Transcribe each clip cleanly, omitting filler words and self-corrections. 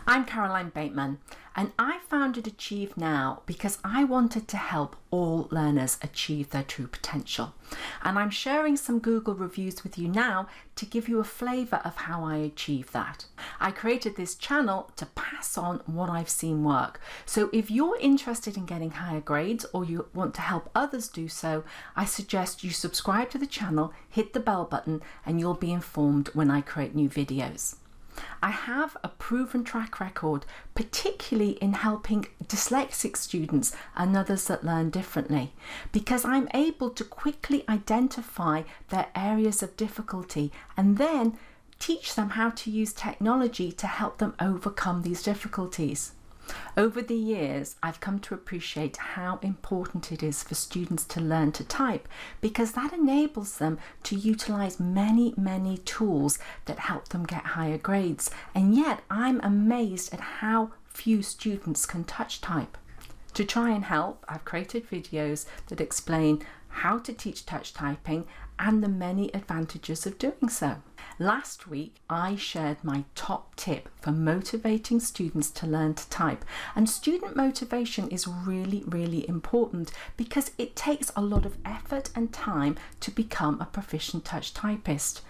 I'm Caroline Bateman, and I founded Achieve Now because I wanted to help all learners achieve their true potential. And I'm sharing some Google reviews with you now to give you a flavour of how I achieve that. I created this channel to pass on what I've seen work. So if you're interested in getting higher grades or you want to help others do so, I suggest you subscribe to the channel, hit the bell button, and you'll be informed when I create new videos. I have a proven track record, particularly in helping dyslexic students and others that learn differently, because I'm able to quickly identify their areas of difficulty and then teach them how to use technology to help them overcome these difficulties. Over the years, I've come to appreciate how important it is for students to learn to type, because that enables them to utilize many tools that help them get higher grades. And yet I'm amazed at how few students can touch type. To try and help, I've created videos that explain how to teach touch typing and the many advantages of doing so. Last week, I shared my top tip for motivating students to learn to type. And student motivation is really important because it takes a lot of effort and time to become a proficient touch typist.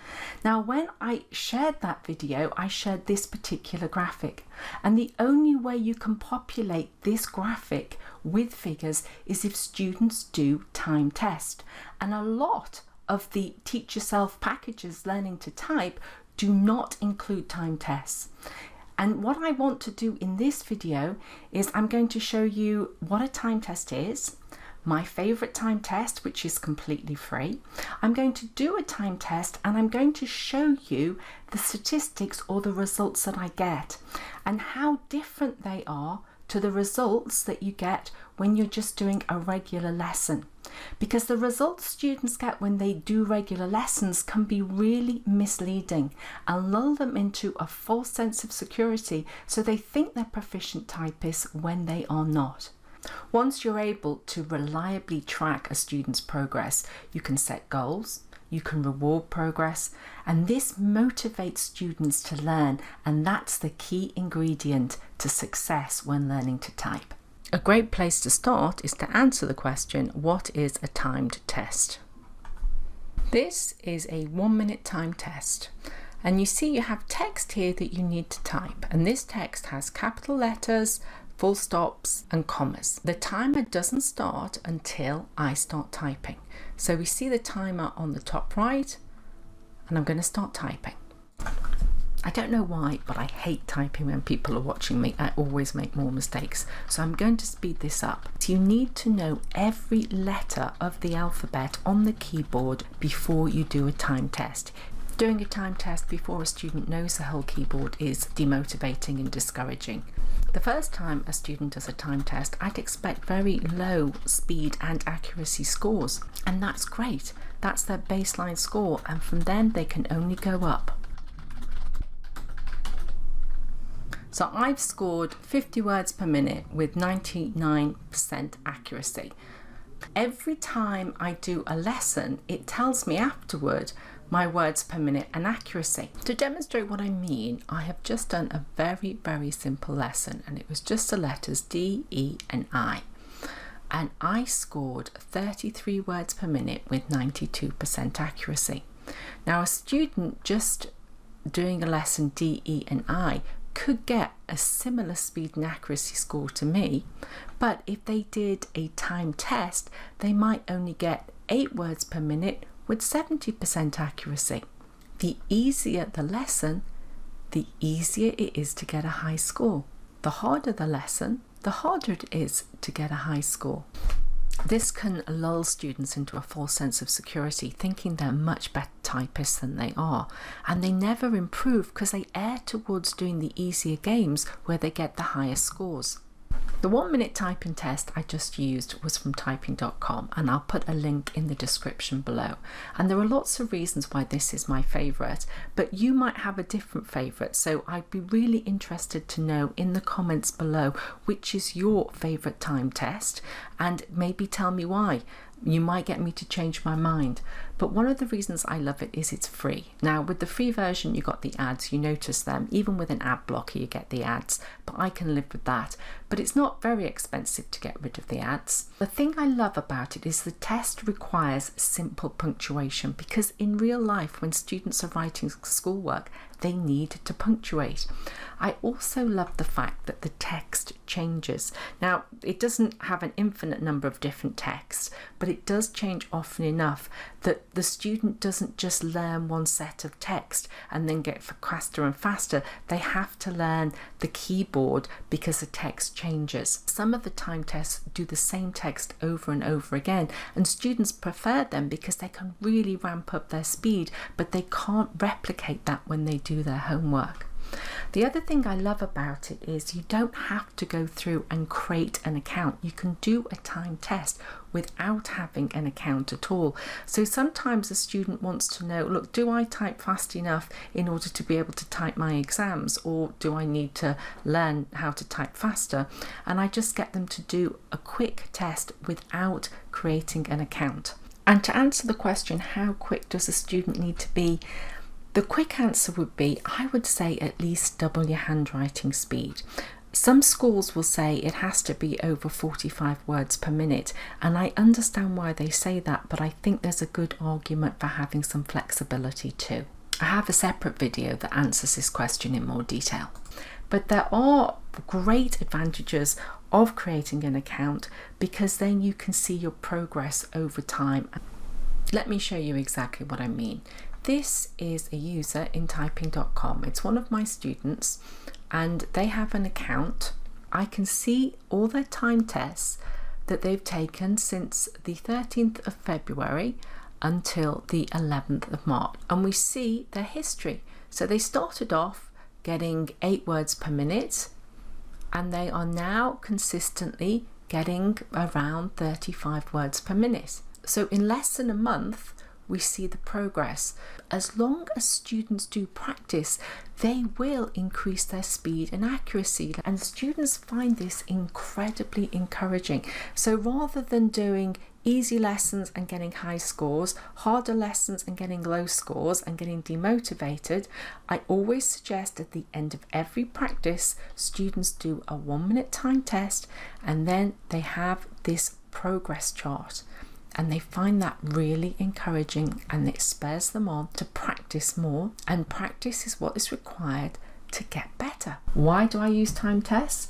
Now, when I shared that video, I shared this particular graphic. And the only way you can populate this graphic with figures is if students do time test. And a lot of the Teach Yourself packages learning to type do not include time tests. And what I want to do in this video is I'm going to show you what a time test is, my favorite time test, which is completely free. I'm going to do a time test and I'm going to show you the statistics or the results that I get and how different they are to the results that you get when you're just doing a regular lesson. Because the results students get when they do regular lessons can be really misleading and lull them into a false sense of security, so they think they're proficient typists when they are not. Once you're able to reliably track a student's progress, you can set goals, you can reward progress, and this motivates students to learn, and that's the key ingredient to success when learning to type. A great place to start is to answer the question, what is a timed test? This is a 1-minute time test, and you see you have text here that you need to type, and this text has capital letters, full stops and commas. The timer doesn't start until I start typing. So we see the timer on the top right, and I'm going to start typing. I don't know why, but I hate typing when people are watching me. I always make more mistakes. So I'm going to speed this up. So you need to know every letter of the alphabet on the keyboard before you do a time test. Doing a time test before a student knows the whole keyboard is demotivating and discouraging. The first time a student does a time test, I'd expect very low speed and accuracy scores. And that's great. That's their baseline score. And from then they can only go up. So I've scored 50 words per minute with 99% accuracy. Every time I do a lesson, it tells me afterward my words per minute and accuracy. To demonstrate what I mean, I have just done a very simple lesson, and it was just the letters D, E and I. And I scored 33 words per minute with 92% accuracy. Now a student just doing a lesson D, E and I could get a similar speed and accuracy score to me, but if they did a time test, they might only get 8 words per minute with 70% accuracy. The easier the lesson, the easier it is to get a high score. The harder the lesson, the harder it is to get a high score. This can lull students into a false sense of security, thinking they're much better typists than they are, and they never improve because they err towards doing the easier games where they get the highest scores. The 1-minute typing test I just used was from typing.com, and I'll put a link in the description below. And there are lots of reasons why this is my favourite, but you might have a different favourite, so I'd be really interested to know in the comments below which is your favourite time test, and maybe tell me why. You might get me to change my mind. But one of the reasons I love it is it's free. Now with the free version you got the ads, you notice them. Even with an ad blocker you get the ads, but I can live with that. But it's not very expensive to get rid of the ads. The thing I love about it is the test requires simple punctuation, because in real life when students are writing schoolwork they need to punctuate. I also love the fact that the text changes. Now it doesn't have an infinite number of different texts, but it does change often enough that the student doesn't just learn one set of text and then get faster and faster. They have to learn the keyboard because the text changes. Some of the time tests do the same text over and over again, and students prefer them because they can really ramp up their speed, but they can't replicate that when they do their homework. The other thing I love about it is you don't have to go through and create an account. You can do a timed test without having an account at all. So sometimes a student wants to know, look, do I type fast enough in order to be able to type my exams, or do I need to learn how to type faster? And I just get them to do a quick test without creating an account. And to answer the question, how quick does a student need to be? The quick answer would be, I would say at least double your handwriting speed. Some schools will say it has to be over 45 words per minute, and I understand why they say that, but I think there's a good argument for having some flexibility too. I have a separate video that answers this question in more detail. But there are great advantages of creating an account, because then you can see your progress over time. Let me show you exactly what I mean. This is a user in typing.com. It's one of my students and they have an account. I can see all their time tests that they've taken since the 13th of February until the 11th of March. And we see their history. So they started off getting 8 words per minute, and they are now consistently getting around 35 words per minute. So in less than a month, we see the progress. As long as students do practice, they will increase their speed and accuracy, and students find this incredibly encouraging. So rather than doing easy lessons and getting high scores, harder lessons and getting low scores and getting demotivated, I always suggest at the end of every practice students do a 1-minute time test, and then they have this progress chart. And they find that really encouraging, and it spurs them on to practice more, and practice is what is required to get better. Why do I use time tests?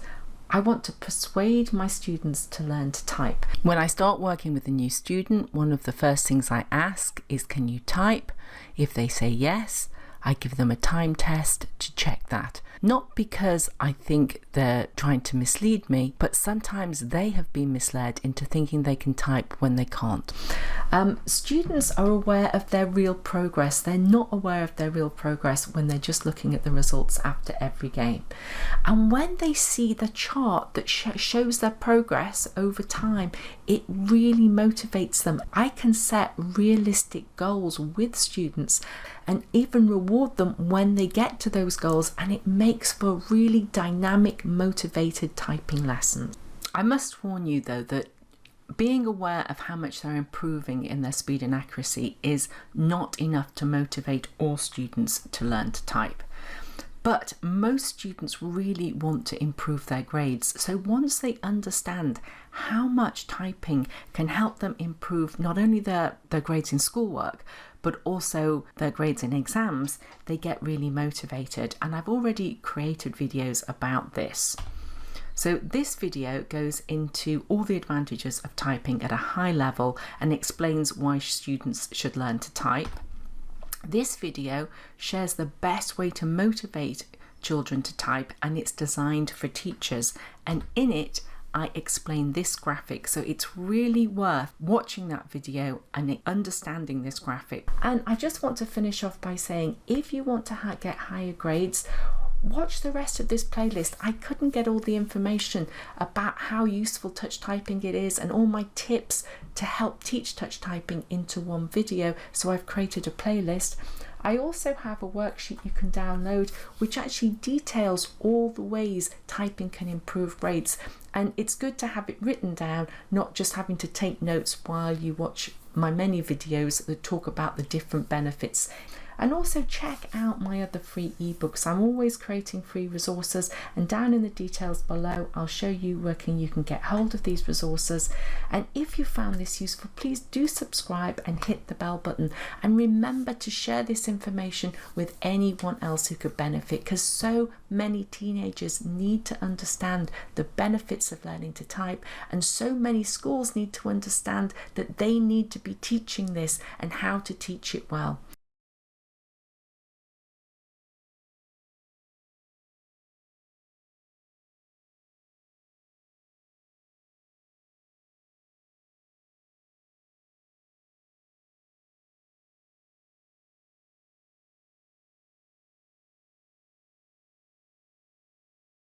I want to persuade my students to learn to type. When I start working with a new student, one of the first things I ask is, can you type? If they say yes, I give them a time test to check that. Not because I think they're trying to mislead me, but sometimes they have been misled into thinking they can type when they can't. Students are aware of their real progress. They're not aware of their real progress when they're just looking at the results after every game. And when they see the chart that shows their progress over time, it really motivates them. I can set realistic goals with students and even reward them when they get to those goals, and it makes for really dynamic, motivated typing lessons. I must warn you though that being aware of how much they're improving in their speed and accuracy is not enough to motivate all students to learn to type. But most students really want to improve their grades. So once they understand how much typing can help them improve not only their grades in schoolwork, but also their grades in exams, they get really motivated. And I've already created videos about this. So this video goes into all the advantages of typing at a high level and explains why students should learn to type. This video shares the best way to motivate children to type, and it's designed for teachers. And in it, I explain this graphic, so it's really worth watching that video and understanding this graphic. And I just want to finish off by saying, if you want to get higher grades, watch the rest of this playlist. I couldn't get all the information about how useful touch typing it is and all my tips to help teach touch typing into one video, so I've created a playlist. I also have a worksheet you can download which actually details all the ways typing can improve grades, and it's good to have it written down, not just having to take notes while you watch my many videos that talk about the different benefits. And also check out my other free ebooks. I'm always creating free resources, and down in the details below I'll show you where you can get hold of these resources. And if you found this useful, please do subscribe and hit the bell button, and remember to share this information with anyone else who could benefit, because so many teenagers need to understand the benefits of learning to type, and so many schools need to understand that they need to be teaching this and how to teach it well.